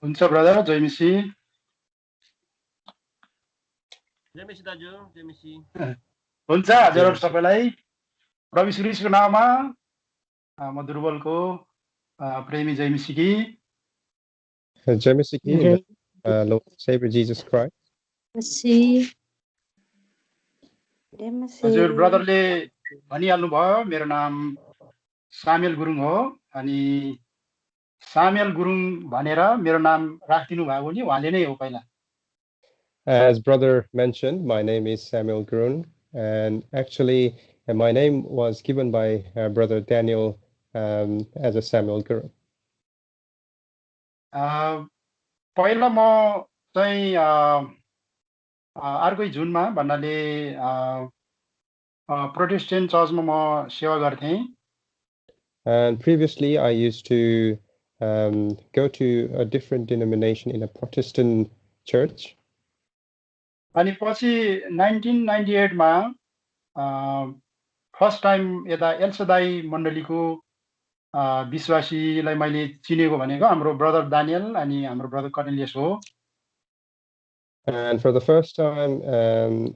हुन्छ ब्रदर जयमिसी जयमिसी दाजु जयमिसी हुन्छ हजुरहरु सबैलाई प्रभु श्री ख्रीष्टको नाममा म दुर्बलको प्रेमी जयमिसी in the Lord and Savior Jesus Christ. हजुर ब्रदरले भनिहाल्नु भयो मेरो नाम सामेल गुरुङ हो अनि सामेल गुरुङ भनेर मेरो नाम राखिदिनु भएको नि उहाँले नै हो पहिला As brother mentioned, my name is Samuel Grun, and actually my name was given by brother Daniel as a Samuel Grun. पहिला म चाहिँ अर्कै जुनमा भन्नाले प्रोटेस्टेन्ट चर्चमा म सेवा गर्थेँ And previously I used to go to a different denomination in a Protestant church. अनि पछि 1998 मा फर्स्ट टाइम यता एल्सदाई मण्डलीको विश्वासीलाई मैले चिनेको भनेको हाम्रो ब्रदर दानियल अनि हाम्रो ब्रदर कर्नेलियस हो And for the first time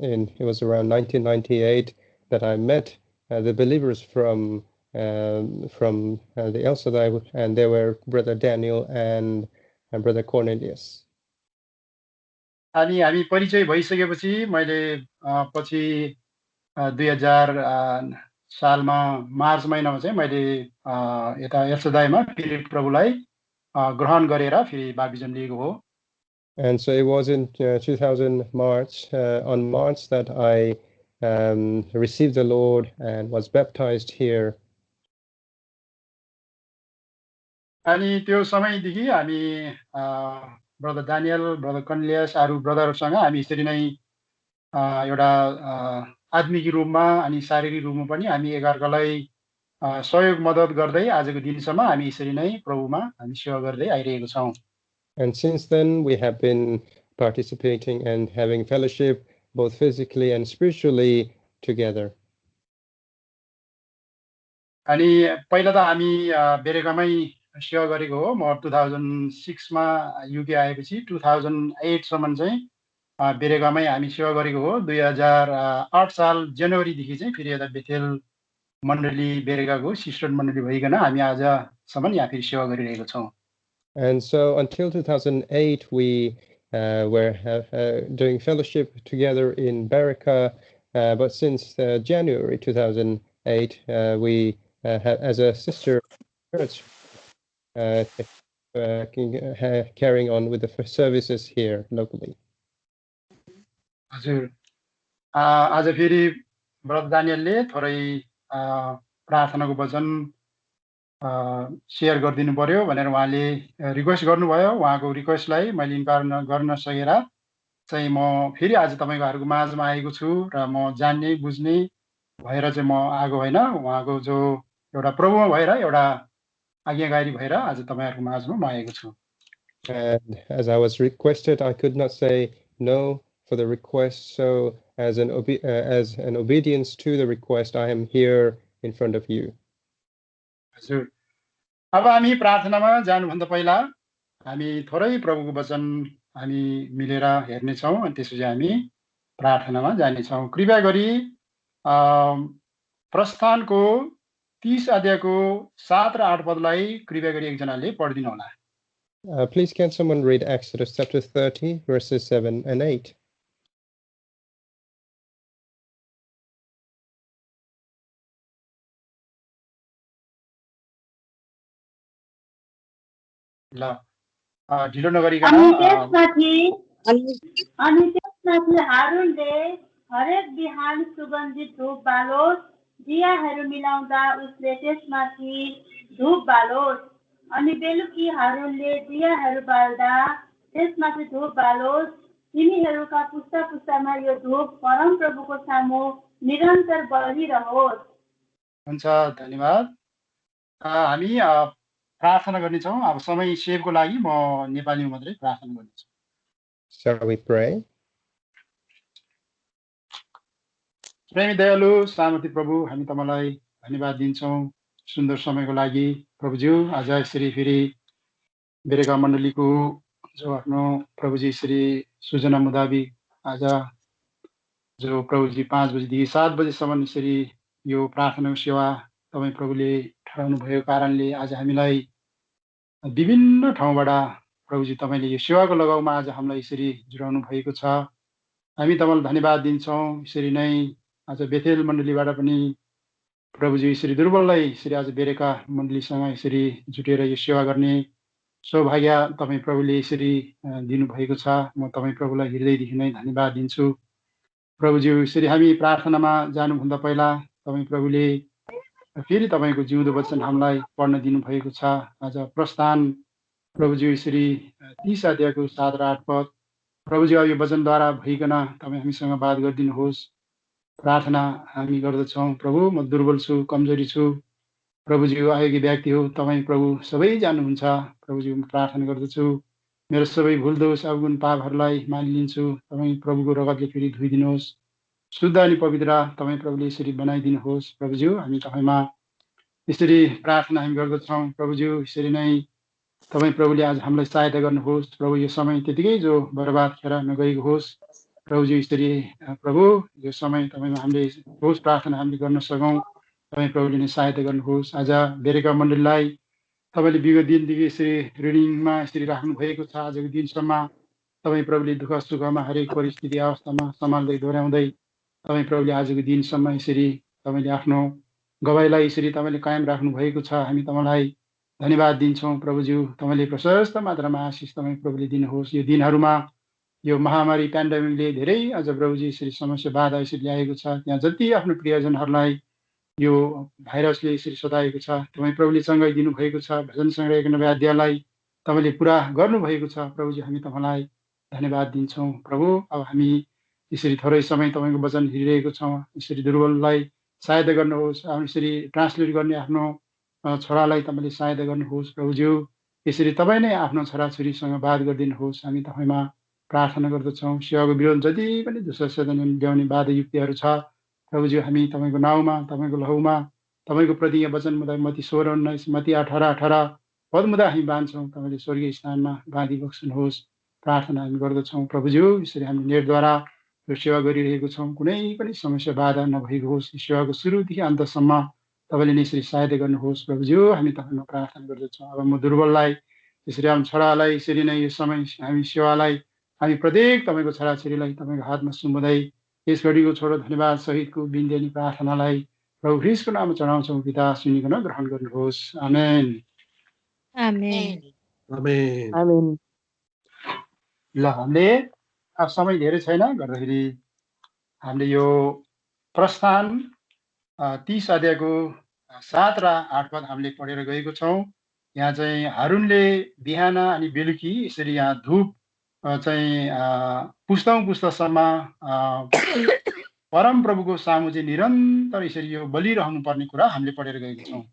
it was around 1998 that I met the believers from the El Shaddai, and they were brother Daniel and brother Cornelius. अनि हामी परिचय भइसकेपछि मैले पछि 2000 सालमा मार्च महिनामा चाहिँ मैले यता एल सदाईमा फेरि प्रभुलाई ग्रहण गरेर फेरि बाप्तिजम लिएको हो And so it was in 2000 March on March that I received the Lord and was baptized here. अनि त्यो समयदेखि हामी ब्रदर दानियल ब्रदर कर्नेलियस अरु ब्रदरहरुसँग हामी यसरी नै एउटा आत्मिक रूपमा अनि शारीरिक रूपमा पनि हामी एकअर्कालाई सहयोग मद्दत गर्दै आजको दिनसम्म हामी यसरी नै प्रभुमा हामी सेवा गर्दै आइरहेको छौं And since then we have been participating and having fellowship both physically and spiritually together. अनि पहिला त हामी बेरेकामै सेवा गरेको हो म 2006 मा युके आएपछि 2008 सम्म चाहिँ बेरेकामै हामी सेवा गरेको हो 2008 साल जनवरी देखि चाहिँ फेरि यता बेथेल मण्डली बेरेकाको सिस्टर मण्डली भइकन हामी आजसम्म यहाँ फेरि सेवा गरिरहेको छौं And so until 2008 we were doing fellowship together in Berika, but since January 2008 we as a sister church carrying on with the services here locally. हजुर आज फेरि ब्रदर दानियलले थोरै प्रार्थनाको वचन शेयर गरिदिनु पर्यो भनेर उहाँले रिक्वेस्ट गर्नुभयो उहाँको रिक्वेस्टलाई मैले इन्कार गर्न सकेर चाहिँ म फेरि आज तपाईहरुको माझमा आएको छु र म जान्ने बुझ्ने भएर चाहिँ म आएको हैन उहाँको जो एउटा प्रभुमा भएर एउटा आज्ञाकारी भएर आज तपाईहरुको माझमा म आएको छु And as I was requested, I could not say no for the request. So as an obedience to the request, I am here in front of you. हजुर अब हामी प्रार्थनामा जानुभन्दा पहिला हामी थोरै प्रभुको वचन हामी मिलेर हेर्ने छौं अनि त्यसपछि हामी प्रार्थनामा जाने छौं कृपया गरी प्रस्थानको 30 अध्यायको 7 र 8 पदलाई कृपया गरी एकजनाले पढिदिनु होला Please can someone read Exodus chapter 30 verses 7 and 8. ल ढिलो नगरिकन अनि त्यसमाथि हारूनले हरेक बिहान सुगन्धित धूप बालोस् दियाहरू मिलाउँदा उसले त्यसमाथि धूप बालोस् अनि बेलुकी हारूनले दियाहरू बाल्दा त्यसमाथि धूप बालोस् तिनीहरूका पुस्ता पुस्तामा यो धूप परमप्रभुको सामु निरन्तर बलिरहोस् हुन्छ धन्यवाद हामी प्रार्थना गर्नेछौं अब समय सेभको लागि म नेपालीमा मात्रै प्रार्थना गर्नेछु Shall we pray? प्रेमी दयालु सामर्थी प्रभु हामी तपाईलाई धन्यवाद दिन्छौं सुन्दर समयको लागि प्रभुज्यू आज यसरी फेरि बेरेका मण्डलीको जो आफ्नो प्रभुजी श्री सूचना मुताबिक आज जो प्रभुजी 5 बजेदेखि 7 बजेसम्म यसरी यो प्रार्थनाको सेवा तपाईँ प्रभुले ठहराउनु भएको कारणले आज हामीलाई विभिन्न ठाउँबाट प्रभुजी तपाईँले यो सेवाको लगाउमा आज हामीलाई यसरी जुटाउनु भएको छ। हामी तपाईँलाई धन्यवाद दिन्छौँ। यसरी नै आज बेथेल मण्डलीबाट पनि प्रभुजी यसरी दुर्बललाई यसरी आज बेरेका मण्डलीसँग यसरी जुटेर यो सेवा गर्ने सौभाग्य तपाईँ प्रभुले यसरी दिनुभएको छ। म तपाईँ प्रभुलाई हृदयदेखि नै धन्यवाद दिन्छु। प्रभुजी यसरी हामी प्रार्थनामा जानुभन्दा पहिला तपाईँ प्रभुले फेरि तपाईँको जिउँदो वचन हामीलाई पढ्न दिनुभएको छ। आज प्रस्थान प्रभुजी यसरी 30 अध्यायको 7 र 8 पद प्रभुजी यो वचनद्वारा भइकन तपाईँ हामीसँग बात गरिदिनुहोस्। प्रार्थना हामी गर्दछौँ। प्रभु म दुर्बल छु, कमजोरी छु। प्रभुजी अयोग्य व्यक्ति हो, तपाईँ प्रभु सबै जान्नुहुन्छ। प्रभुजी म प्रार्थना गर्दछु मेरो सबै भुल दोष अवगुण पापहरूलाई मानिलिन्छु। तपाईँ प्रभुको रगतले फेरि धोइदिनुहोस्। शुद्ध अनि पवित्र तपाईँ प्रभुले यसरी बनाइदिनुहोस्। प्रभुजी हामी तपाईँमा यसरी प्रार्थना हामी गर्दछौँ। प्रभुजी यसरी नै तपाईँ प्रभुले आज हामीलाई सहायता गर्नुहोस्। प्रभु यो समय त्यतिकै जो बर्बाद खेर नगएको होस्। प्रभुजी यसरी प्रभु यो समय तपाईँमा हामीले होस् प्रार्थना हामीले गर्न सकौँ। तपाईँ प्रभुले नै सहायता गर्नुहोस्। आज बेरेका मण्डलीलाई तपाईँले विगत दिनदेखि यसरी ऋणिङमा यसरी राख्नु भएको छ। आजको दिनसम्म तपाईँ प्रभुले दुःख सुखमा हरेक परिस्थिति अवस्थामा सम्हाल्दै दोहोऱ्याउँदै तपाईँ प्रभुले आजको दिनसम्म यसरी तपाईँले आफ्नो गवाईलाई यसरी तपाईँले कायम राख्नु भएको छ। हामी तपाईँलाई धन्यवाद दिन्छौँ। प्रभुज्यू तपाईँले प्रशस्त मात्रामा आशिष तपाईँ प्रभुले दिनुहोस्। यो दिनहरूमा यो महामारी पेन्डेमिकले धेरै अझ प्रभुजी यसरी समस्या बाधा यसरी ल्याएको छ। त्यहाँ जति आफ्नो प्रियजनहरूलाई यो भाइरसले यसरी सताएको छ तपाईँ प्रभुले चङ्गाइ दिनुभएको छ। भजन सङ्ग्रह 91 अध्यायलाई तपाईँले पुरा गर्नुभएको छ। प्रभुजी हामी तपाईँलाई धन्यवाद दिन्छौँ। प्रभु अब हामी यसरी थोरै समय तपाईँको वचन हेरिरहेको छौँ। यसरी दुर्बललाई सहायता गर्नुहोस्। अब यसरी ट्रान्सलेट गर्ने आफ्नो छोरालाई तपाईँले सहायता गर्नुहोस्। प्रभुज्यू यसरी तपाईँ नै आफ्नो छोराछोरीसँग बात गरिदिनुहोस्। हामी तपाईँमा प्रार्थना गर्दछौँ। सेवाको विरोध जति पनि दुष्ट ल्याउने बाधा युक्तिहरू छ प्रभुज्यू हामी तपाईँको नाउँमा तपाईँको लहुमा तपाईँको प्रतिज्ञा वचन मुताबिक मत्ती 16:19 मत्ती 18:18 पद मुताबिक हामी बाँध्छौँ। तपाईँले स्वर्गीय स्थानमा बाँधी बस्नुहोस्। प्रार्थना हामी गर्दछौँ। प्रभुज्यू यसरी हामी नेटद्वारा यो सेवा गरिरहेको छौँ। कुनै पनि समस्या बाधा नभएको होस्। सेवाको सुरुदेखि अन्तसम्म तपाईँले नै यसरी सहायता गर्नुहोस्। प्रभुज्यू हामी तपाईँमा प्रार्थना गर्दछौँ। अब म दुर्बललाई यसरी हाम्रो छोरालाई यसरी नै यो समय हामी सेवालाई हामी प्रत्येक तपाईँको छोराछोरीलाई तपाईँको हातमा सुम्बदै यस घडीको छोडो धन्यवाद सहितको बिन्ती अनि प्रार्थनालाई प्रभु ख्रीष्टको नाममा चढाउँछौँ। पिता सुनिकन ग्रहण गर्नुहोस्। आमेन। आमेन। आमेन। आमेन। ल हामीले अब समय धेरै छैन गर्दाखेरि हामीले यो प्रस्थान 30 अध्यायको 7 र 8 पद हामीले पढेर गएको छौँ। यहाँ चाहिँ हारुनले बिहान अनि बेलुकी यसरी यहाँ धूप चाहिँ पुस्तासम्म परम प्रभुको सामु चाहिँ निरन्तर यसरी यो बलिरहनु पर्ने कुरा हामीले पढेर गएको छौँ।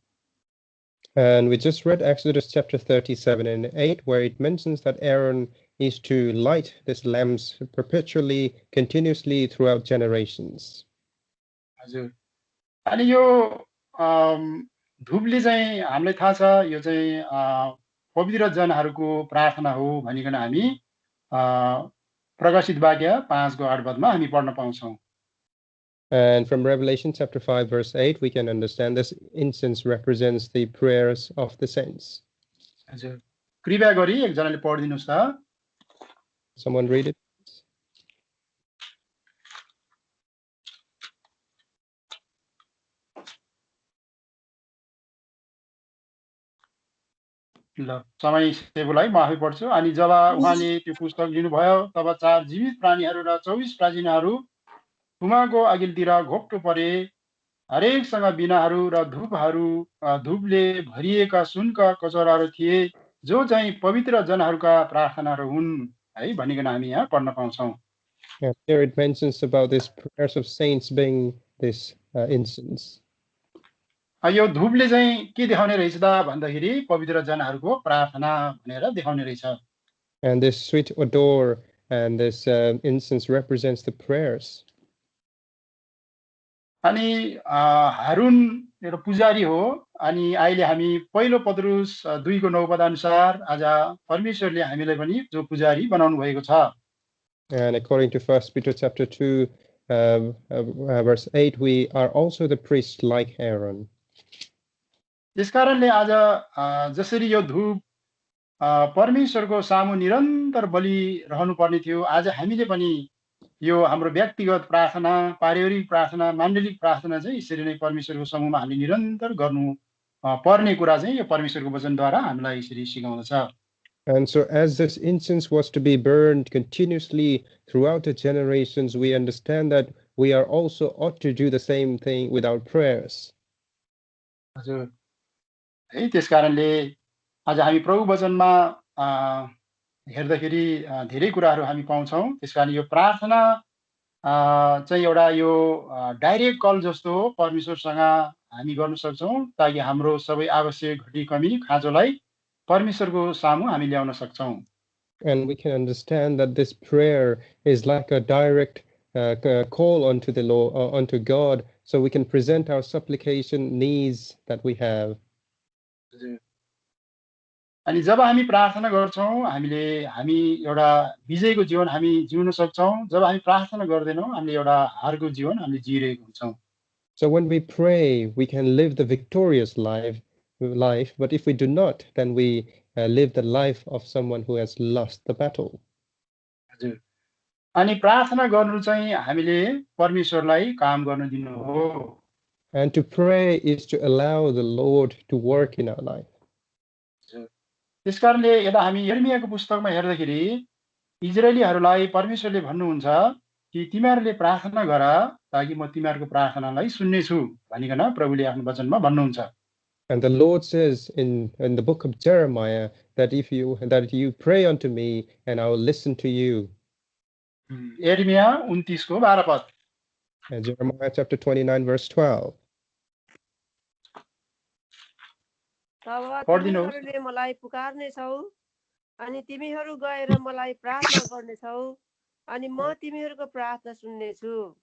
And we just read Exodus chapter 37 and 8, where it mentions that Aaron is to light these lamps perpetually, continuously throughout generations. हजुर अनि यो धूपले चाहिँ हामीलाई थाहा छ यो चाहिँ पवित्र जनहरूको प्रार्थना हो भनिकन हामी प्रकाशित वाक्य 5:8 पदमा हामी पढ्न पाउँछौँ। And from Revelation chapter 5 verse 8, we can understand this incense represents the prayers of the saints. हजुर कृपया गरी एकजनाले पढिदिनुहोस् त। Someone read it. ल समय सेवलाई म आफै पढ्छु। अनि जब उहाँले त्यो पुस्तक लिनुभयो तब 4 जीवित प्राणीहरू र 24 प्राचीनहरू धुमाको अघिल्तिर घोप्टो परे। हरेकसँग बिनाहरू र धूपले भरिएका सुनका कचौराहरू थिए जो चाहिँ पवित्र जनहरूका प्रार्थनाहरू हुन् है भनिकन हामी यहाँ पढ्न पाउँछौँ। Here it mentions about this prayers of saints being this incense. यो धूपले चाहिँ के देखाउने रहेछ त भन्दाखेरि पवित्र जनहरूको प्रार्थना भनेर देखाउने रहेछ। And this sweet odor and this incense represents the prayers. अनि हारुन एउटा पुजारी हो अनि अहिले हामी पहिलो पत्रुस 2:9 अनुसार आज परमेश्वरले हामीलाई पनि जो पुजारी बनाउनु भएको छ. And according to 1 Peter chapter 2, verse 8, we are also the priests like Aaron. त्यसकारणले आज जसरी यो धूप परमेश्वरको सामु निरन्तर बलिरहनु पर्ने थियो, आज हामीले पनि यो हाम्रो व्यक्तिगत प्रार्थना, पारिवारिक प्रार्थना, माण्डलिक प्रार्थना चाहिँ यसरी नै परमेश्वरको समूहमा हामीले निरन्तर गर्नु पर्ने कुरा चाहिँ यो परमेश्वरको वचनद्वारा हामीलाई यसरी सिकाउँदछ. And so as this incense was to be burned continuously throughout the generations, we understand that we are also ought to do the same thing with our prayers. हजुर है, त्यसकारणले आज हामी प्रभु वचनमा हेर्दाखेरि धेरै कुराहरू हामी पाउँछौँ. त्यसकारण यो प्रार्थना चाहिँ एउटा यो डाइरेक्ट कल जस्तो हो, परमेश्वरसँग हामी गर्न सक्छौँ ताकि हाम्रो सबै आवश्यक घटी कमी खाँचोलाई परमेश्वरको सामु हामी ल्याउन सक्छौँ. And we can understand that this prayer is like a direct call unto the Lord, unto God, so we can present our supplication needs that we have. अनि जब हामी प्रार्थना गर्छौँ हामी एउटा विजयको जीवन हामी जिउन सक्छौँ. जब हामी प्रार्थना गर्दैनौँ हामीले एउटा हारको जीवन हामीले जिइरहेको हुन्छौँ. So when we pray, we can live the victorious life, but if we do not, then we live the life of someone who has lost the battle. हजुर, अनि प्रार्थना गर्नु चाहिँ हामीले परमेश्वरलाई काम गर्न दिनु हो. And to pray is to allow the Lord to work in our life. त्यसकारणले यता हामी यर्मियाको पुस्तकमा हेर्दाखेरि इजरायलीहरूलाई परमेश्वरले भन्नुहुन्छ कि तिमीहरूले प्रार्थना गर ताकि म तिमीहरूको प्रार्थनालाई सुन्नेछु भनिकन प्रभुले आफ्नो वचनमा भन्नुहुन्छ. And the Lord says in the book of Jeremiah that you pray unto me and I will listen to you. यर्मिया 29:12 And Jeremiah chapter 29 verse 12. तब पढ्दिनुहोस्. तिमीहरूले मलाई पुकार्नेछौ अनि तिमीहरू गएर मलाई प्रार्थना गर्नेछौ अनि म तिमीहरूको प्रार्थना सुन्नेछु.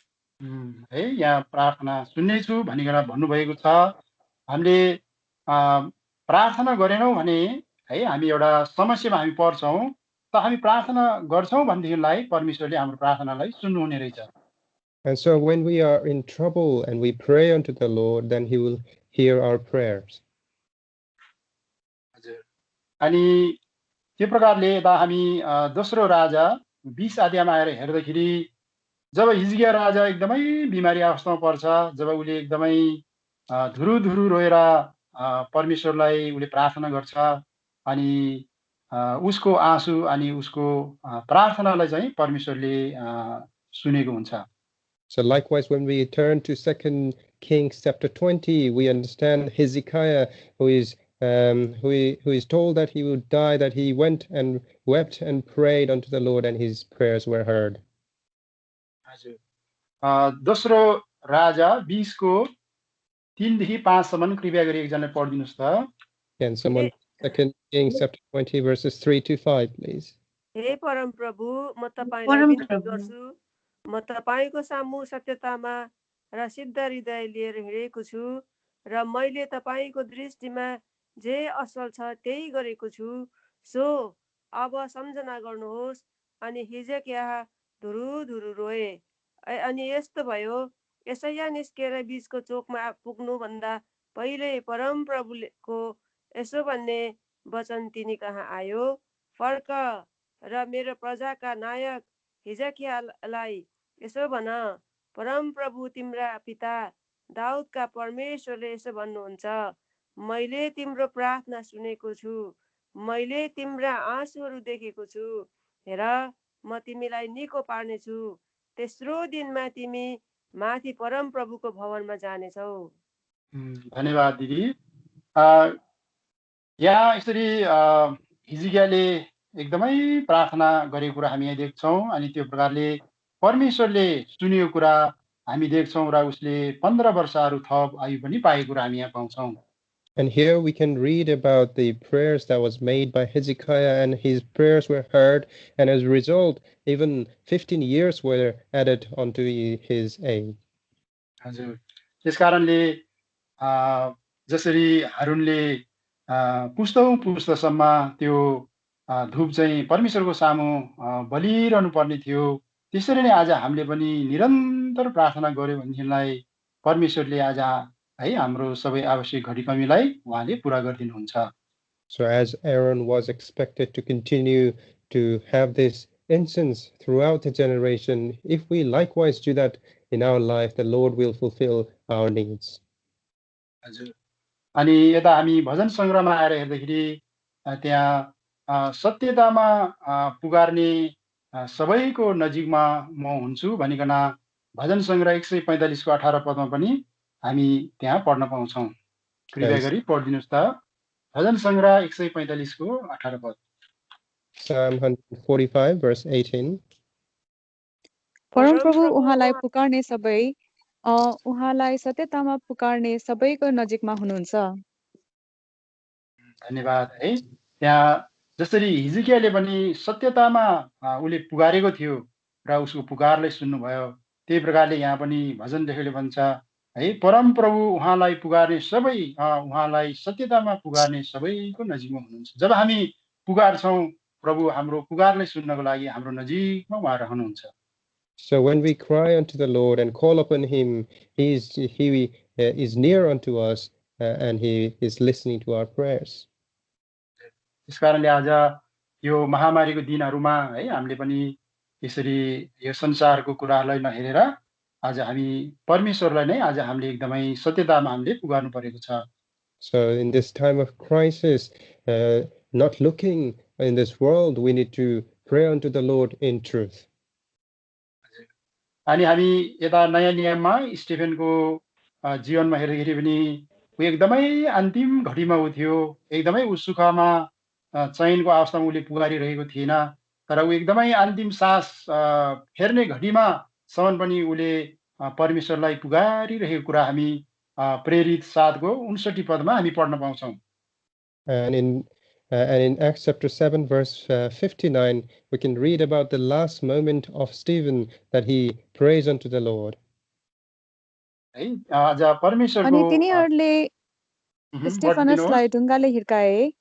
है, यहाँ प्रार्थना सुन्नेछु भनिकन भन्नुभएको छ. हामीले प्रार्थना गरेनौँ भने है हामी एउटा समस्यामा हामी पर्छौँ. त हामी प्रार्थना गर्छौँ भनेदेखिलाई परमेश्वरले हाम्रो प्रार्थनालाई सुन्नुहुने रहेछ. And so when we are in trouble and we pray unto the Lord, then he will hear our prayers. हजुर, अनि त्यो प्रकारले यता हामी दोस्रो राजा 20 अध्यायमा आएर हेर्दाखेरि जब हिजकिया राजा एकदमै बिमारी अवस्थामा पर्छ, जब उसले एकदमै धुरु रोएर परमेश्वरलाई उसले प्रार्थना गर्छ अनि उसको आँसु अनि उसको प्रार्थनालाई चाहिँ परमेश्वरले सुनेको हुन्छ. So likewise, when we turn to 2 Kings chapter 20, we understand Hezekiah, who is told that he would die, that he went and wept and prayed unto the Lord, and his prayers were heard. हजुर, दोस्रो राजा 20:3-5 सम्म कृपया गरी एकजनाले पढिदिनुहोस् त. Can someone 2 Kings chapter 20 verses 3 to 5, please? हे परम प्रभु, म तपाईलाई बिन्ती गर्छु. म तपाईको सामु सत्यतामा र सिद्ध हृदय लिएर हिँडेको छु र मैले तपाईको दृष्टिमा जे असल छ त्यही गरेको छु. सो अब सम्झना गर्नुहोस्. अनि हिजकिया धुरु रोए. अनि यस्तो भयो, यसैया निस्केर बीचको चोकमा पुग्नु भन्दा पहिले परम प्रभुको यसो भन्ने वचन तिनी कहाँ आयो, फर्क र मेरो प्रजाका नायक हिजकियालाई यसो भन, परम प्रभु तिम्रा पिता दाउदका परमेश्वरले यसो भन्नुहुन्छ, मैले तिम्रो प्रार्थना सुनेको छु, मैले तिम्रा आँसुहरू देखेको छु. हेर, म तिमीलाई निको पार्नेछु. तेस्रो दिनमा तिमी माथि परम प्रभुको भवनमा जानेछौ. धन्यवाद दिदी. यहाँ यसरी हिजकियाले एकदमै प्रार्थना गरेको कुरा हामी यहाँ देख्छौँ अनि त्यो प्रकारले परमेश्वरले सुनेको कुरा हामी देख्छौँ र उसले 15 वर्षहरू थप आयु पनि पाएको कुरा हामी यहाँ पाउँछौँ. And here we can read about the prayers that was made by Hezekiah, and his prayers were heard, and as a result, even 15 years were added onto his age. हजुर, त्यसकारणले जसरी हारुनले पुस्तौँ पुस्तसम्म त्यो धूप चाहिँ परमेश्वरको सामु बलिरहनु पर्ने थियो, त्यसरी नै आज हामीले पनि निरन्तर प्रार्थना गर्यो भनेदेखिलाई परमेश्वरले आज है हाम्रो सबै आवश्यक घडी कमीलाई उहाँले पुरा गरिदिनुहुन्छ। So as Aaron was expected to continue to have this incense throughout the generation, if we likewise do that in our life, the Lord will fulfill our needs. हजुर, अनि यता हामी भजन सङ्ग्रहमा आएर हेर्दाखेरि त्यहाँ सत्यतामा पुगार्ने सबैको नजिकमा म हुन्छु भनिकन भजन सङ्ग्रह 145 को 18 पदमा पनि हामी त्यहाँ पढ्न पाउँछौँ। कृपया गरी पढिदिनुहोस् त भजन सङ्ग्रह 145 को 18 पद। Psalm 145 verse 18. परमप्रभु उहाँलाई पुकार्ने सबै उहाँलाई सत्यतामा पुकार्ने सबैको नजिकमा हुनुहुन्छ। धन्यवाद है। त्यहाँ जसरी हिजकियाले पनि सत्यतामा उसले पुकारेको थियो र उसको पुकारलाई सुन्नुभयो, त्यही प्रकारले यहाँ पनि भजन लेखकले भन्छ है, परमप्रभु उहाँलाई पुकार्ने सबै उहाँलाई सत्यतामा पुकार्ने सबैको नजिकमा हुनुहुन्छ। जब हामी पुकार्छौँ प्रभु हाम्रो पुकारलाई सुन्नको लागि हाम्रो नजिकमा उहाँ रहनुहुन्छ। So when we cry unto the Lord and call upon him, he is near unto us and he is listening to our prayers. त्यसकारणले आज यो महामारीको दिनहरुमा है हामीले पनि यसरी यो संसारको कुरालाई नहेरेर आज हामी परमेश्वरलाई नै आज हामीले एकदमै सत्यतामा हामीले पुकार्नु परेको छ। So in this time of crisis, not looking in this world, we need to pray unto the Lord in truth. अनि हामी यता नयाँ नियममा स्टिफेनको जीवनमा हेर्दाखेरि पनि उ एकदमै अन्तिम घडीमा उ थियो, एकदमै उ सुखमा चयनको अवस्थामा उले पुकारिरहेको थिएन, तर उ एकदमै अन्तिम सास फेर्ने घडीमा सम्म पनि उले परमेश्वरलाई पुकारिरहेको कुरा हामी प्रेरित 7 को 59 पदमा हामी पढ्न पाउँछौं। And in Acts chapter 7 verse 59, we can read about the last moment of Stephen that he prays unto the Lord. है आज परमेश्वरको अनि तिनीहरूले स्टेफनसलाई ढुङ्गाले हिर्काए,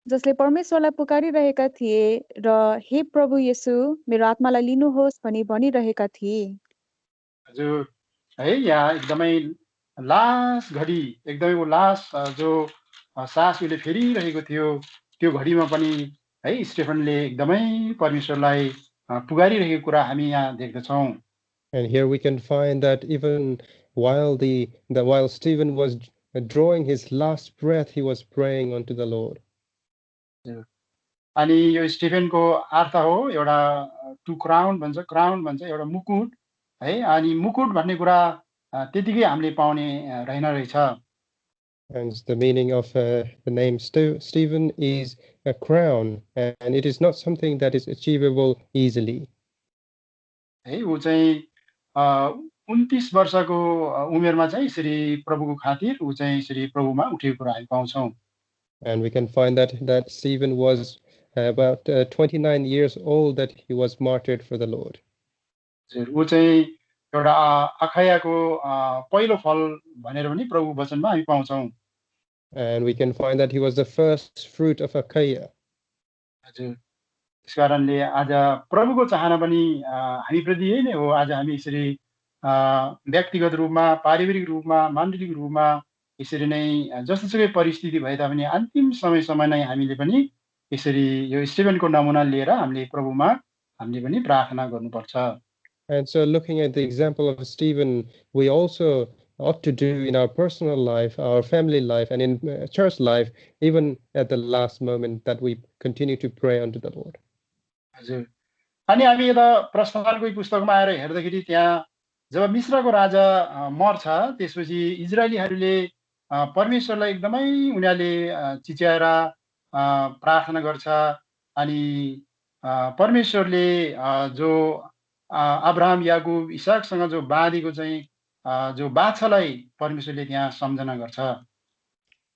जसले परमेश्वरलाई पुकारिरहेका थिए र हे प्रभु येशू मेरो आत्मालाई लिनुहोस् भनी भनिरहेका थिए। हजुर है यहाँ एकदमै लास्ट घडी, एकदमै वो लास्ट जो सास उले फेरिरहेको थियो, त्यो घडीमा पनि है स्टेफनले एकदमै परमेश्वरलाई पुकारिरहेको कुरा हामी यहाँ देख्दछौं। And here we can find that even while while Stephen was drawing his last breath, he was praying unto the Lord. अनि यो स्टिफेनको अर्थ हो एउटा टु क्राउन भन्छ, क्राउन भन्छ एउटा मुकुट है, अनि मुकुट भन्ने कुरा त्यतिकै हामीले पाउने रहेन रहेछ। And the meaning of the name Stephen is a crown, and it is not something that is achievable easily. है उ चाहिँ 29 वर्षको उमेरमा चाहिँ यसरी प्रभुको खातिर उ चाहिँ यसरी प्रभुमा उठेको कुरा हामी पाउँछौं। And we can find that Stephen was about 29 years old that he was martyred for the Lord. उ चाहिँ एउटा अखायाको पहिलो फल भनेर पनि प्रभु वचनमा हामी पाउँछौं। And we can find that he was the first fruit of Achaia. हजुर त्यसकारणले आज प्रभुको चाहना पनि हामीप्रति यही नै हो। आज हामी यसरी व्यक्तिगत रूपमा, पारिवारिक रूपमा, मानवीय रूपमा यसरी नै जस्तोसुकै परिस्थिति भए तापनि अन्तिम समयसम्म नै हामीले पनि यसरी यो स्टिफेनको नमुना लिएर हामीले प्रभुमा हामीले पनि प्रार्थना गर्नुपर्छ। And so looking at the example of Stephen, we also ought to do in our personal life, our family life, and in church life, even at the last moment, that we continue to pray unto the Lord. हजुर अनि हामी यता प्रस्थानको पुस्तकमा आएर हेर्दाखेरि त्यहाँ जब मिस्रको राजा मर्छ, त्यसपछि इजरायलीहरूले परमेश्वरलाई एकदमै उनीहरूले चिच्याएर प्रार्थना गर्छ, अनि परमेश्वरले जो अब्राहम, याकूब, इसाकसँग जो बाँधेको चाहिँ जो बाछालाई परमेश्वरले त्यहाँ सम्झना गर्छ।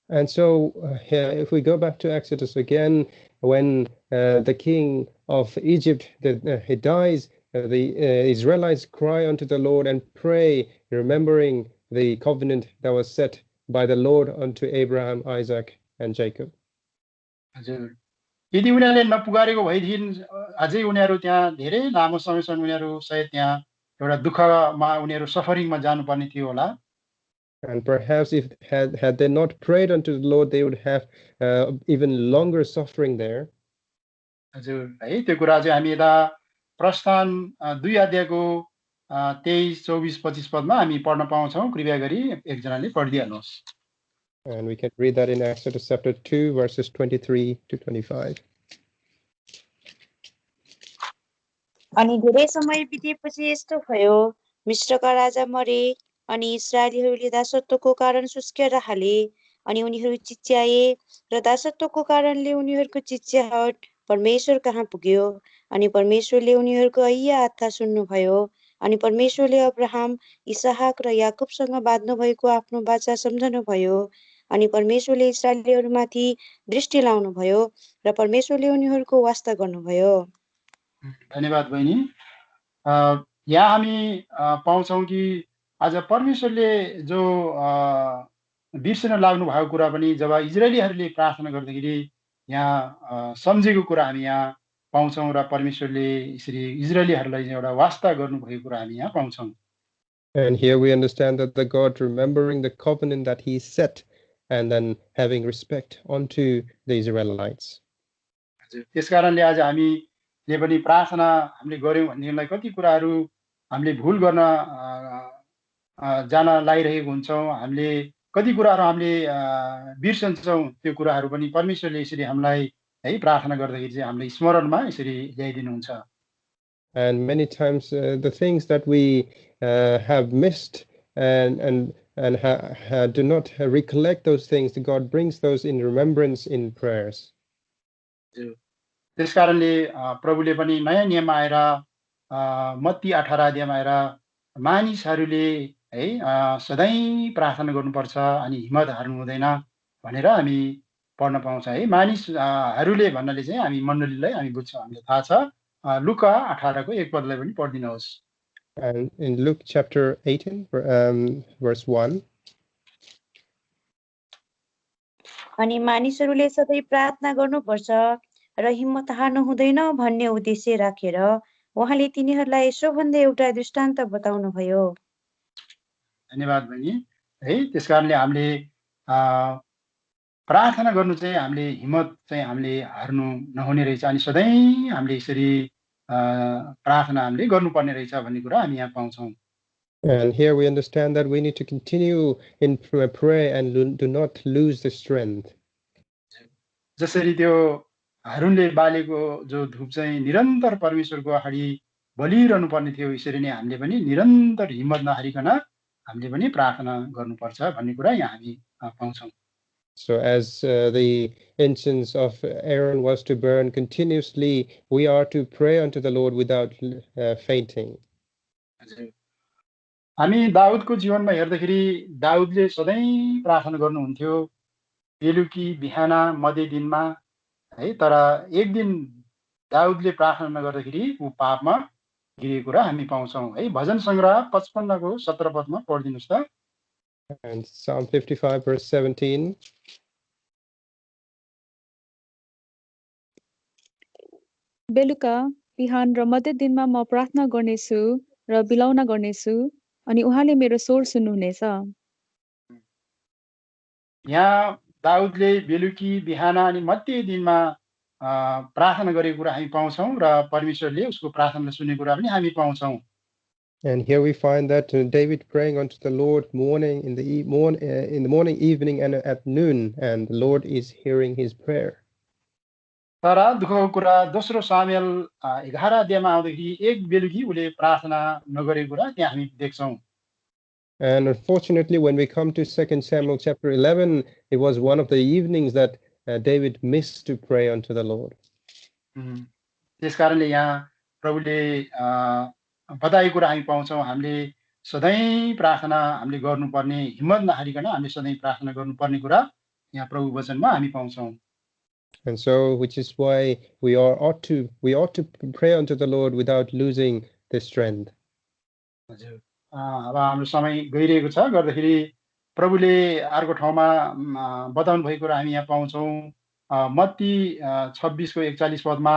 And so if we go back to Exodus again, when the king of Egypt he dies, the Israelites cry unto the Lord and pray, remembering the covenant that was set by the Lord unto Abraham, Isaac, and Jacob. हजुर यदि उनीहरूले नपुकारेको भएदेखि अझै उनीहरू त्यहाँ धेरै लामो समयसम्म उनीहरू सायद त्यहाँ एउटा दुःखमा उनीहरू सफरिङमा जानुपर्ने थियो होला. And perhaps if had they not prayed unto the Lord, they would have even longer suffering there. हजुर है त्यो कुरा चाहिँ हामी यता प्रस्थान 2 अध्यायको 23, 24, 25 पदमा हामी पढ्न पाउँछौँ. कृपया गरी एकजनाले पढिदिहाल्नुहोस्. And we can read that in Exodus chapter 2, verses 23 to 25. अनि धेरै समय बितेपछि यस्तो भयो, मिश्रका राजा मरे अनि इस्राएलीहरूले दासत्वको कारण सुस्केर हाले अनि उनीहरू चिच्याए र दासत्वको कारणले उनीहरूको चिच्याहट परमेश्वर कहाँ पुग्यो अनि परमेश्वरले उनीहरूको ऐया आत्था सुन्नुभयो अनि परमेश्वरले अब्राहम, इसहाक र याकुबसँग बाँध्नु भएको आफ्नो वाचा सम्झनुभयो अनि परमेश्वरले इस्राएलीहरूमाथि दृष्टि लाउनुभयो र परमेश्वरले उनीहरूको वास्ता गर्नुभयो. धन्यवाद बहिनी. यहाँ हामी पाउँछौँ कि आज परमेश्वरले जो बिर्सन लाग्नु भएको कुरा पनि जब इजरायलीहरूले प्रार्थना गर्दाखेरि यहाँ सम्झेको कुरा हामी यहाँ पाउँछौँ र परमेश्वरले यसरी इजरायलीहरूलाई एउटा वास्ता गर्नुभएको कुरा हामी यहाँ पाउँछौँ. And here we understand that the God remembering the covenant that he set and then having respect unto the Israelites. हजुर त्यसकारणले आज हामीले पनि प्रार्थना हामीले गर्यौँ भनेदेखिलाई कति कुराहरू हामीले भुल गर्न जान लागिरहेको हुन्छौँ. हामीले कति कुराहरू हामीले बिर्सन्छौँ. त्यो कुराहरू पनि परमेश्वरले यसरी हामीलाई है प्रार्थना गर्दाखेरि चाहिँ हामीले स्मरणमा यसरी ल्याइदिनुहुन्छ. And many times the things that we have missed and do not recollect those things, God brings those in remembrance in prayers. त्यसकारणले प्रभुले पनि नयाँ नियममा आएर मत्ती 18 अध्यायमा आएर मानिसहरूले है सधैँ प्रार्थना गर्नुपर्छ अनि हिम्मत हार्नु हुँदैन भनेर हामी पढ्न पाउँछौँ है. मानिसहरूले भन्नाले चाहिँ हामी मण्डलीलाई हामी बुझ्छौँ, हामीलाई थाहा छ. लुका 18 को 1 पदलाई पनि पढिदिनुहोस्. And in Luke chapter 18 verse 1. अनि मानिसहरूले सधैँ प्रार्थना गर्नुपर्छ र हिम्मत हार्नु हुँदैन भन्ने उद्देश्य राखेर उहाँले तिनीहरूलाई यसो भन्दै एउटा दृष्टान्त बताउनुभयो. धन्यवाद बहिनी है. त्यसकारणले हामीले प्रार्थना गर्नु चाहिँ हामीले हिम्मत चाहिँ हामीले हार्नु नहुने रहेछ अनि सधैँ हामीले यसरी प्रार्थना हामीले गर्नुपर्ने रहेछ भन्ने कुरा हामी यहाँ पाउँछौँ. And here we understand that we need to continue in prayer and do not lose the strength. जसरी त्यो हारूनले बालेको जो धूप चाहिँ निरन्तर परमेश्वरको अगाडि बलिरहनु पर्ने थियो, यसरी नै हामीले पनि निरन्तर हिम्मत नहारिकन हामीले पनि प्रार्थना गर्नुपर्छ भन्ने कुरा यहाँ हामी पाउँछौँ. So as the incense of Aaron was to burn continuously, we are to pray unto the Lord without fainting. हामी दाउदको जीवनमा हेर्दाखेरि दाउदले सधैँ प्रार्थना गर्नुहुन्थ्यो, बेलुकी बिहान मध्य दिनमा है. तर एक दिन दाउदले प्रार्थना नगर्दाखेरि ऊ पापमा गिरेको कुरा हामी पाउँछौँ है. भजन संग्रह 55 को 17 पदमा पढिदिनुहोस् त. And Psalm 55 verse 17. बेलुका बिहान र मध्य दिनमा म प्रार्थना गर्नेछु र बिलौना गर्नेछु अनि उहाँले मेरो स्वर सुन्नुहुनेछ. यहाँ दाउदले बेलुकी बिहान अनि मध्य दिनमा प्रार्थना गरेको कुरा हामी पाउँछौँ र परमेश्वरले उसको प्रार्थनालाई सुनेको कुरा पनि हामी पाउँछौँ. And here we find that David praying unto the Lord in the morning, evening, and at noon, and the Lord is hearing his prayer. तर दुःखको कुरा दोस्रो सामुएल 11 अध्यायमा आउँदाखेरि एक बेलुकी उले प्रार्थना नगरेको कुरा त्यहाँ हामी देख्छौँ. And unfortunately, when we come to 2 Samuel chapter 11, it was one of the evenings that David missed to pray unto the Lord. त्यसकारणले यहाँ प्रभुले बताएको कुरा हामी पाउँछौँ, हामीले सधैँ प्रार्थना हामीले गर्नुपर्ने, हिम्मत नहारिकन हामीले सधैँ प्रार्थना गर्नुपर्ने कुरा यहाँ प्रभु वचनमा हामी पाउँछौँ. And so, which is why we ought to pray unto the Lord without losing the strength. हजुर अब हाम्रो समय गइरहेको छ, गर्दाखेरि प्रभुले अर्को ठाउँमा बताउनु भएको कुरा हामी यहाँ पाउँछौँ। मत्ती 26 को 41 पदमा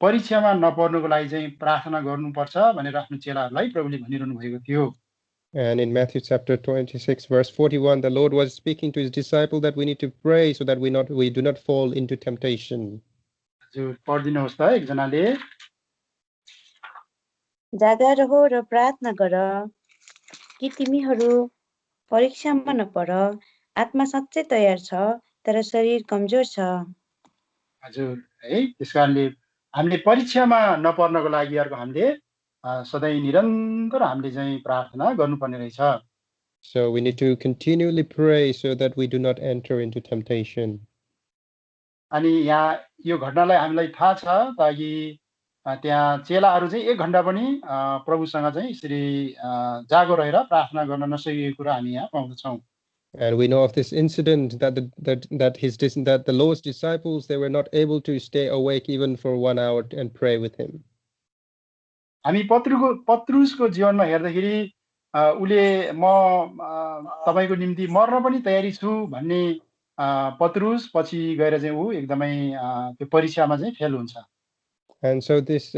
परीक्षामा नपर्नुको लागि चाहिँ प्रार्थना गर्नुपर्छ भनेर आफ्नो चेलाहरूलाई प्रभुले भनिरहनु भएको थियो। And in Matthew chapter 26, verse 41, the Lord was speaking to his disciple that we need to pray so that we do not fall into temptation. हजुर पढिदिनुहोस् त एकजनाले। जागा रहो र प्रार्थना गर कि तिमीहरू परीक्षामा नपर। आत्मा साँच्चै तयार छ तर शरीर कमजोर छ। हजुर है, त्यसकारणले हामीले परीक्षामा नपर्नको लागि हामीले सधैँ निरन्तर हामीले चाहिँ प्रार्थना गर्नुपर्ने रहेछ। So we need to continually pray so that we do not enter into temptation. अनि यहाँ यो घटनालाई हामीलाई थाहा छ ताकि त्यहाँ चेलाहरू चाहिँ 1 घण्टा पनि प्रभुसँग चाहिँ यसरी जागो रहेर प्रार्थना गर्न नसकेको कुरा हामी यहाँ पाउँदछौँ। And we know of this incident that the Lord's disciples, they were not able to stay awake even for 1 hour and pray with him. हामी पत्रुसको जीवनमा हेर्दाखेरि उले म तपाईको निम्ति मर्न पनि तयारी छु भन्ने पत्रुस पछि गएर चाहिँ उ एकदमै त्यो परीक्षामा चाहिँ फेल हुन्छ। And so this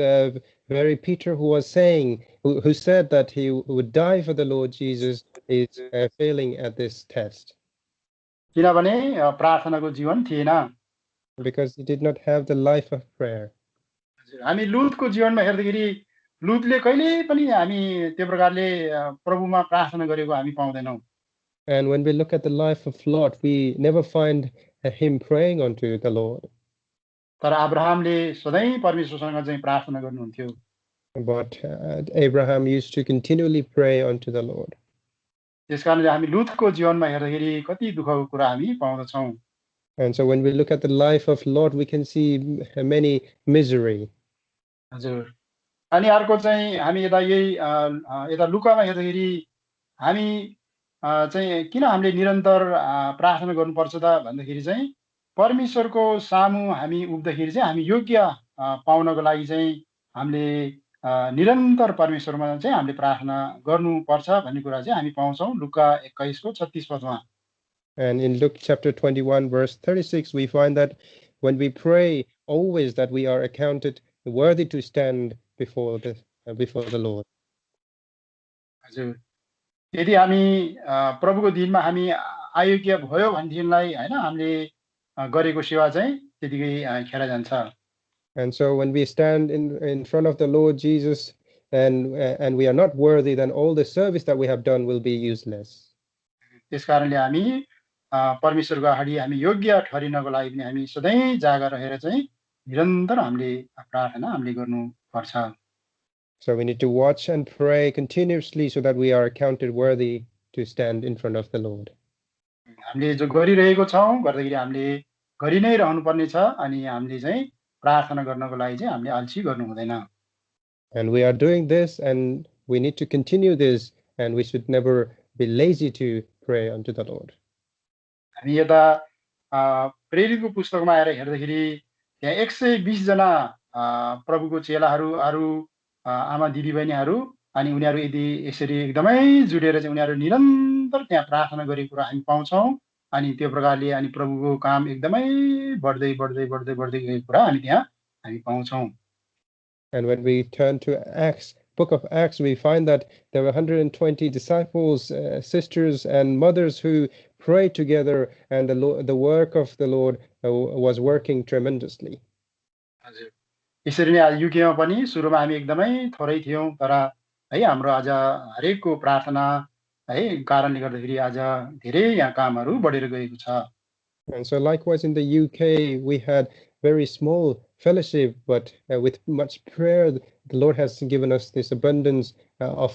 very Peter who said that he would die for the Lord Jesus is failing at this test. किनभने प्रार्थनाको जीवन थिएन। Because he did not have the life of prayer. हामी लुतको जीवनमा हेर्दाखेरि लुतले कहिले पनि हामी त्यो प्रकारले प्रभुमा प्रार्थना गरेको हामी पाउँदैनौँ। And when we look at the life of Lot, we never find him praying unto the Lord. तर अब्राहमले सधैँ परमेश्वरसँग चाहिँ प्रार्थना गर्नुहुन्थ्यो। But Abraham used to continually pray unto the Lord. त्यसकारणले हामी लुतको जीवनमा हेर्दाखेरि कति दुःखको कुरा हामी पाउँदछौँ। And so when we look at the life of Lot, we can see many misery. हजुर अनि अर्को चाहिँ हामी यता लुकामा हेर्दाखेरि हामी चाहिँ किन हामीले निरन्तर प्रार्थना गर्नुपर्छ त भन्दाखेरि चाहिँ परमेश्वरको सामु हामी उभिँदाखेरि चाहिँ हामी योग्य पाउनको लागि चाहिँ हामीले निरन्तर परमेश्वरमा चाहिँ हामीले प्रार्थना गर्नुपर्छ भन्ने कुरा चाहिँ हामी पाउँछौँ लुका 21 को 36 पदमा। And in Luke chapter 21 verse 36 we find that when we pray always that we are accounted worthy to stand before the Lord. हजुर यदि हामी प्रभुको दिनमा हामी अयोग्य भयो भनेदेखिलाई हैन हामीले गरेको सेवा चाहिँ त्यतिकै खेर जान्छ। And so when we stand in front of the Lord Jesus and we are not worthy, then all the service that we have done will be useless. त्यसकारणले हामी परमेश्वरको अगाडि हामी योग्य ठहरिनको लागि पनि हामी सधैँ जागा रहेर चाहिँ निरन्तर हामीले प्रार्थना हामीले गर्नुपर्छ। So we need to watch and pray continuously so that we are accounted worthy to stand in front of the Lord. हामीले जो गरिरहेको छौं गर्दाखेरि हामीले गरि नै रहनुपर्ने छ अनि हामीले चाहिँ प्रार्थना गर्नको लागि चाहिँ हामीले अल्छी गर्नु हुँदैन। And we are doing this and we need to continue this and we should never be lazy to pray unto the Lord. हामी यता प्रेरितको पुस्तकमा आएर हेर्दाखेरि त्यहाँ 120 जना प्रभुको चेलाहरू अरु आमा दिदीबहिनीहरू अनि उनीहरू यदि यसरी एकदमै जुडेर चाहिँ उनीहरू निरन्तर त्यहाँ प्रार्थना गरेको कुरा हामी पाउँछौं अनि त्यो प्रकारले अनि प्रभुको काम एकदमै बढ्दै गएको कुरा हामी त्यहाँ हामी पाउँछौं। And when we turn to book of Acts, we find that there were 120 disciples, sisters and mothers who prayed together and the work of the Lord was working tremendously. हजुर यसरी नै आज युकेमा पनि सुरुमा हामी एकदमै थोरै थियौं तर है हाम्रो आज हरेकको प्रार्थना है कारणले गर्दाखेरि आज धेरै यहाँ कामहरू बढेर गएको छ। And so likewise in the UK we had very small fellowship but with much prayer the Lord has given us this abundance of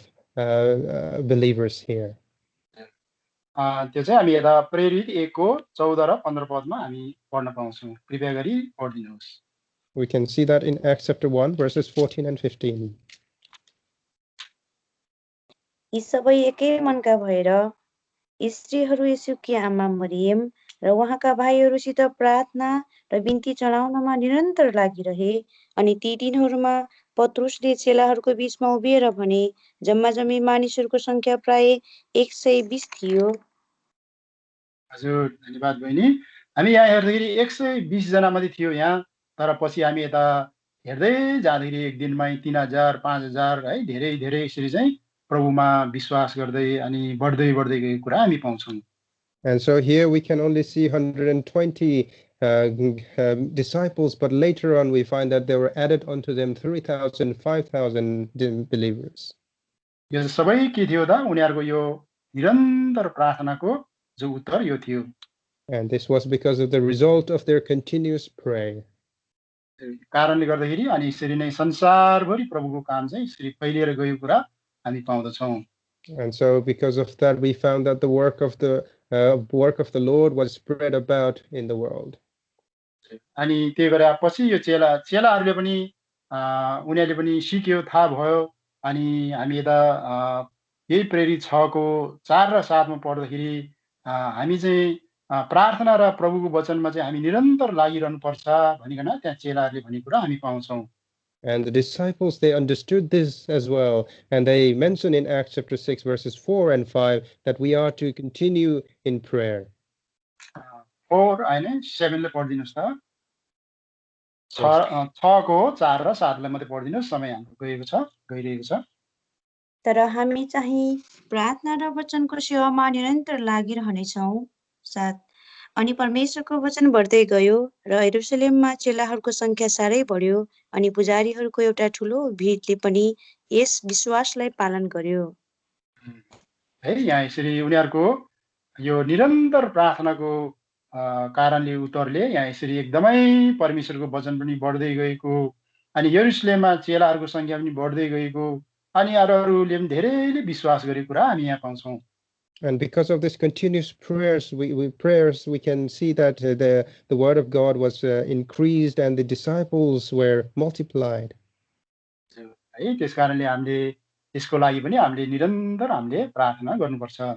believers here. त्यो चाहिँ हामी यता प्रेरित 1 को 14 र 15 पदमा हामी पढ्न पाउँछौं। कृपया गरी पढिदिनुहोस्। We can see that in Acts chapter 1 verses 14 and 15. यी सबै एकै मनका भएर स्त्रीहरू येशूकी आमा मरियम र उहाँका भाइहरूसित प्रार्थना र बिन्ती चढाउनमा निरन्तर लागिरहे अनि ती दिनहरूमा पत्रुसले चेलाहरूको बीचमा उभिएर भने जम्मा जम्मी मानिसहरूको संख्या प्राय 120 थियो। हजुर धन्यवाद बहिनी। हामी यहाँ हेर्दाखेरि 120 जना मात्रै थियो यहाँ, तर पछि हामी यता हेर्दै जाँदाखेरि एक दिनमै 3000 5000 है धेरै धेरै यसरी चाहिँ प्रभुमा विश्वास गर्दै अनि बढ्दै बढ्दै गएको कुरा हामी पाउँछौँ। And so here we can only see 120 disciples, but later on we find that there were added unto them 3,000, 5,000 believers. यो सबै के थियो त उनीहरूको यो निरन्तर प्रार्थनाको जो उत्तर यो थियो। And this was because of the result of their continuous prayer. कारणले गर्दाखेरि अनि यसरी नै संसारभरि प्रभुको काम चाहिँ यसरी फैलिएर गएको कुरा हामी पाउँदछौँ। And so because of that we found that the work of the Lord was spread about in the world. अनि त्यो गरेपछि यो चेलाहरूले पनि उनीहरूले पनि सिक्यो, थाहा भयो। अनि हामी यता यही प्रेरित 6 को 4 र 7 मा पढ्दाखेरि हामी चाहिँ प्रार्थना र प्रभुको वचनमा चाहिँ हामी निरन्तर लागिरहनु पर्छ भनिकन त्यहाँ चेलाहरूले भनेको कुरा हामी पाउँछौँ। And the disciples, they understood this as well, and they mention in Acts chapter 6 verses 4 and 5 that we are to continue in prayer. 4 हैन 7 ले पढिदिनुस् त। 6 को 4 र 7 ले मात्रै पढिदिनुस्, समय हाम्रो गइरहेको छ। तर हामी चाहिँ प्रार्थना र वचनको सेवामा निरन्तर लागिरहनेछौँ। 7 अनि परमेश्वरको वचन बढ्दै गयो र यरुशलेममा चेलाहरूको संख्या साह्रै बढ्यो अनि पुजारीहरूको एउटा ठुलो भिडले पनि यस विश्वासलाई पालन गर्यो। है यहाँ यसरी उनीहरूको यो निरन्तर प्रार्थनाको कारणले उत्तरले यहाँ यसरी एकदमै परमेश्वरको वचन पनि बढ्दै गएको अनि यरुशलेममा चेलाहरूको संख्या पनि बढ्दै गएको अनि अरूहरूले पनि धेरैले विश्वास गरेको कुरा हामी यहाँ पाउँछौँ। And because of this continuous prayers, we can see that the word of God was increased and the disciples were multiplied. है त्यसकारणले हामीले यसको लागि पनि हामीले निरन्तर हामीले प्रार्थना गर्नुपर्छ।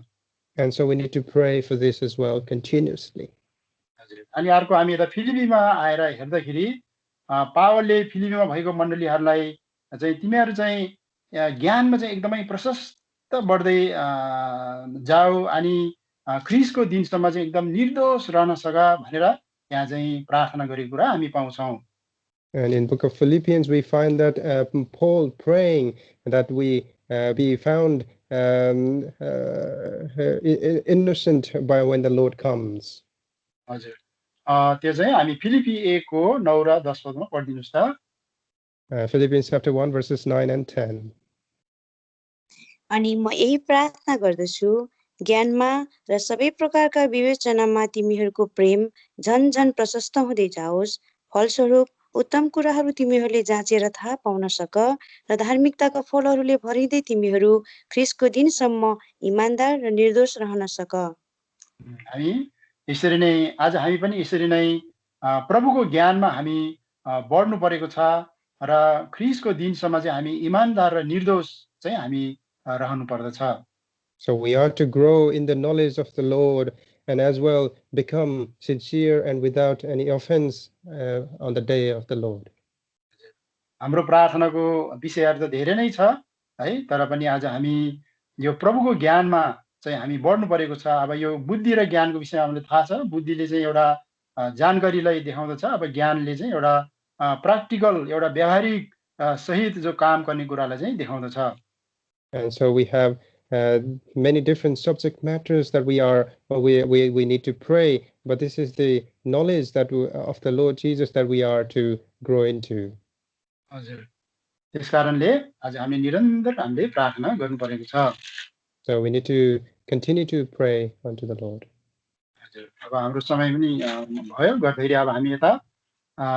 And so we need to pray for this as well continuously. हजुर अनि अर्को हामी यता फिलिपीमा आएर हेर्दाखेरि पावलले फिलिपीमा भएको मण्डलीहरूलाई चाहिँ तिमीहरू चाहिँ ज्ञानमा चाहिँ एकदमै प्रशस्त बढ्दै जाऊ अनि ख्रीष्टको दिनसम्म चाहिँ एकदम निर्दोष रहन सका भनेर यहाँ चाहिँ प्रार्थना गरेको कुरा हामी पाउँछौँ। And in book of Philippians we find that Paul praying that we be found innocent by when the Lord comes. हजुर त्यो चाहिँ हामी फिलिपी 1 को 9 र 10 पदमा पढिदिनुस् त। Philippians chapter 1 verses 9 and 10. अनि म यही प्रार्थना गर्दछु ज्ञानमा र सबै प्रकारका विवेचनामा तिमीहरूको प्रेम झन झन प्रशस्त हुँदै जाओस्, फलस्वरूप उत्तम कुराहरू तिमीहरूले जाँचेर थाहा पाउन सक र धार्मिकताका फलहरूले भरिँदै तिमीहरू ख्रीष्टको दिनसम्म इमानदार र निर्दोष रहन सक। हामी यसरी नै आज हामी पनि यसरी नै प्रभुको ज्ञानमा हामी बढ्नु परेको छ र ख्रीष्टको दिनसम्म चाहिँ हामी इमानदार र निर्दोष चाहिँ हामी रहनु पर्दछ। So we are to grow in the knowledge of the Lord and as well become sincere and without any offense on the day of the Lord. हाम्रो प्रार्थनाको विषयहरू त धेरै नै छ है, तर पनि आज हामी यो प्रभुको ज्ञानमा चाहिँ हामी बढ्नु परेको छ। अब यो बुद्धि र ज्ञानको विषयमा हामीलाई थाहा छ, बुद्धिले चाहिँ एउटा जानकारीलाई देखाउँदछ, अब ज्ञानले चाहिँ एउटा प्र्याक्टिकल एउटा व्यावहारिक सहित जो काम गर्ने कुरालाई चाहिँ देखाउँदछ। And so we have many different subject matters that we need to pray, but this is the knowledge that of the Lord Jesus that we are to grow into. हजुर त्यसकारणले आज हामी निरन्तर हामीले प्रार्थना गर्नु परेको छ। So we need to continue to pray unto the Lord. हजुर अब हाम्रो समय पनि भयो, गर्दाखेरि अब हामी यता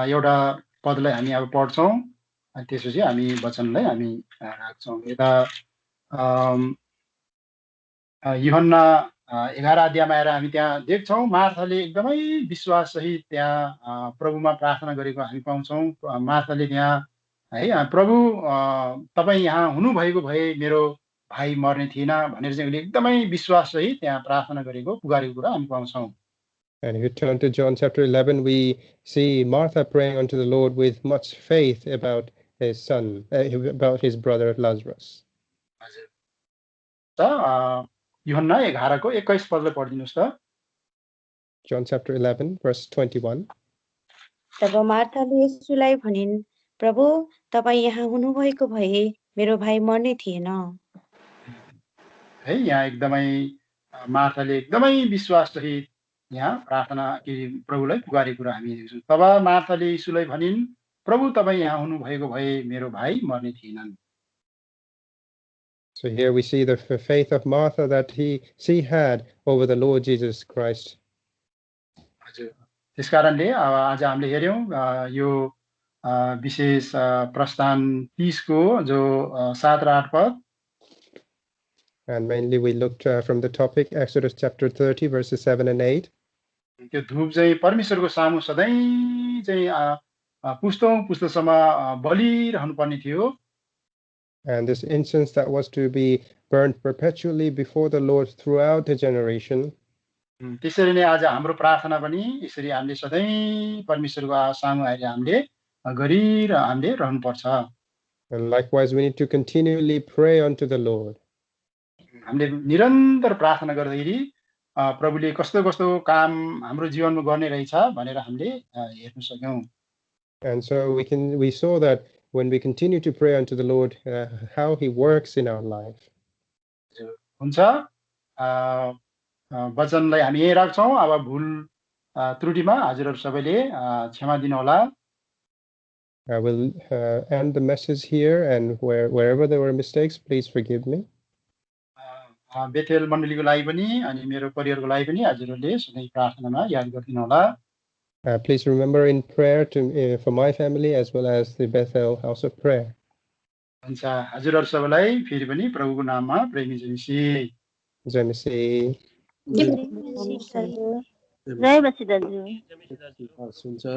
एउटा पदलाई हामी अब पढ्छौँ अनि त्यसपछि हामी वचनलाई हामी राख्छौँ। यता यूहन्ना 11 अध्यायमा आएर हामी त्यहाँ देख्छौँ मार्थाले एकदमै विश्वास सहित त्यहाँ प्रभुमा प्रार्थना गरेको हामी पाउँछौँ। मार्थाले त्यहाँ है प्रभु तपाईँ यहाँ हुनुभएको भए मेरो भाइ मर्ने थिएन भनेर चाहिँ उसले एकदमै विश्वास सहित त्यहाँ प्रार्थना गरेको पुकारेको कुरा हामी पाउँछौँ। And if you turn to John chapter 11, we see Martha praying unto the Lord with much faith about his son, about his brother Lazarus. हजुर यूहन्ना 11 को 21 पदलाई पढिदिनुस् त। John chapter 11, verse 21. तब मार्थाले येशूलाई भनिन्, प्रभु, तपाईँ यहाँ हुनुभएको भए मेरो भाइ मर्ने थिएन। है यहाँ एकदमै मार्थाले एकदमै विश्वाससहित यहाँ प्रार्थना प्रभुलाई पुकारेको कुरा हामी देख्छौँ। तब मार्थाले यीशुलाई भनिन्, प्रभु तपाईँ यहाँ हुनुभएको भए मेरो भाइ मर्ने थिएनन्। So here we see the faith of Martha that she had over the Lord Jesus Christ. हजुर, त्यसकारणले आज हामीले हेर्यौँ यो विशेष प्रस्थान 30 को जो 7 र 8 पद। And mainly we looked from the topic Exodus chapter 30 verses 7 and 8. त्यो धूप चाहिँ परमेश्वरको सामु सधैँ चाहिँ पुस्तौं बलिरहनु पर्ने थियो। And this incense that was to be burned perpetually before the Lord throughout the generation. त्यसरी नै आज हाम्रो प्रार्थना पनि यसरी हामीले सधैँ परमेश्वरको सामु आएर हामीले रहनुपर्छ। And likewise we need to continually pray unto the Lord. हामीले निरन्तर प्रार्थना गर्दाखेरि प्रभुले कस्तो कस्तो काम हाम्रो जीवनमा गर्ने रहेछ भनेर हामीले हेर्न सक्यौं। And so we saw that when we continue to pray unto the Lord, how He works in our life. हुन्छ, वचनलाई हामी यही राख्छौं। अब भुल त्रुटिमा हजुरहरु सबैले क्षमा दिनु होला। I will end the message here, and wherever there were mistakes, please forgive me. Bethel मण्डलीको लागि पनि अनि मेरो परिवारको लागि पनि हजुरहरुले सधैँ प्रार्थनामा याद गरिदिनु होला। Please remember in prayer for my family as well as the Bethel House of Prayer. हुन्छ, हजुरहरु सबैलाई फेरि पनि प्रभुको नाममा प्रेमी जय मसीह। जय मसीह दाजु। जय मसीह दाजु।